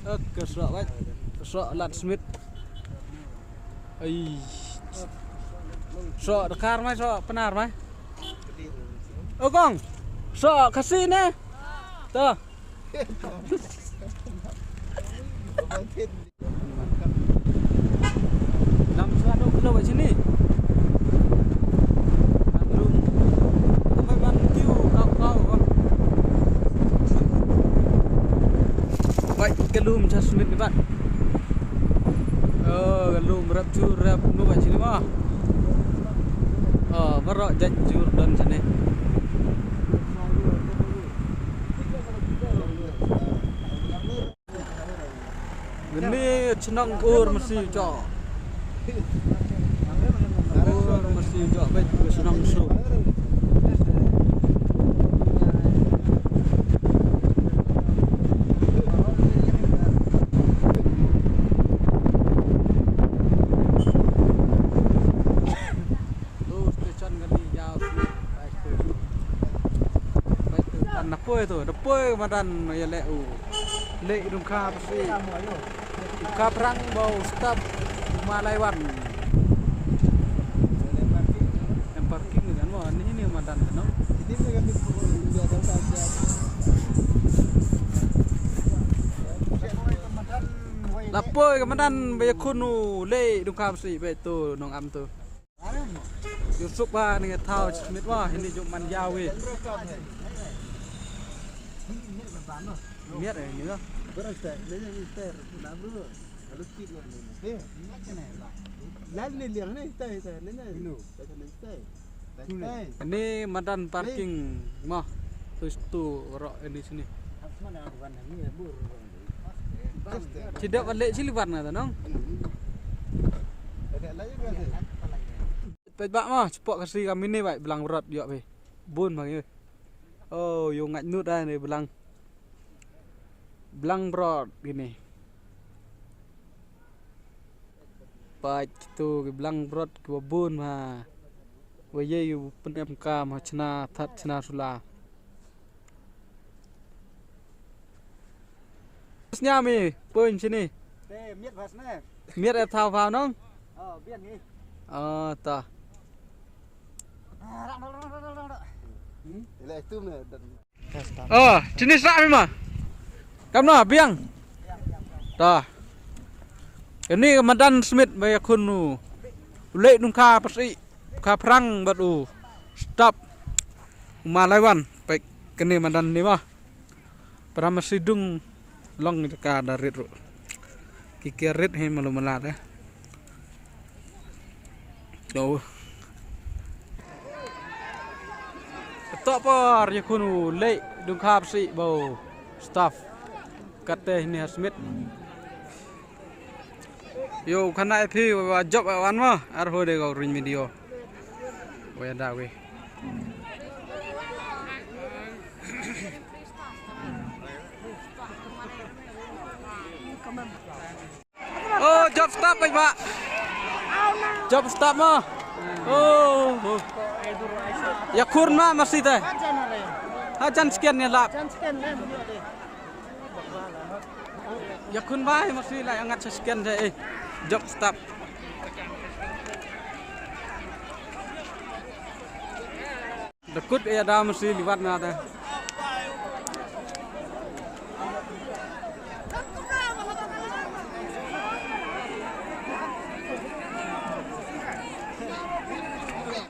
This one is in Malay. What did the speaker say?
ke sok baik sok lat smith ai sok dekar mai sok penar mai kong sok kasih ne tuh làm sao đâu có đâu ở trên đi ăn luôn không phải ăn tiêu cao cao không vậy cái lùm cho Smith các bạn cái lùm rap chu rap nu vậy sini mah merok jet Jordan sini ini senang masih cok masih cok baik senang so Dapoi madan ya le dum kha pasti kha perang bau stop Malaiwan yang parking kan mo ini madan no ini kami biasa saja dapoi madan be khunu le dum kha pasti be tu nong am tu Yusuf ba ni thao Smith wa ini juk man yao we miết này nữa lấy ra tê đá bữa lúc kia rồi thế lấy lên liền này tê lấy này ini madan parking mah tu rok di sini tidak balik Siliwan nggak nong Pak mah cepok kasih kami ni baik belang berat yuk be bun bang oh yo ngaj nut dah ni belang berat gini baik tu belang berat ke bun ha waye yu penem kam chna that chna sula nya mi pun sini miết vas ne miết thao vào nong biết nghi ta jenis rak memang kamu biang dah ini Madan Smith bayar kunu lek nungka pasti kah perang baru stop Malaiwan baik kini Madan ni mah pernah masih dung long dekat dari ru kikirit he malu melat jauh tok por ya kunu lek nungka pasti bau staff kata ini Smith yo khana phi wa job wan ma ar ho de go ring video we da we oh job stop baik pak job stop ma oh ya kurma masih teh hajan sekian ya lap ya kun bai masih lah angat sekian deh job stop dekut ya dah masih liwat nada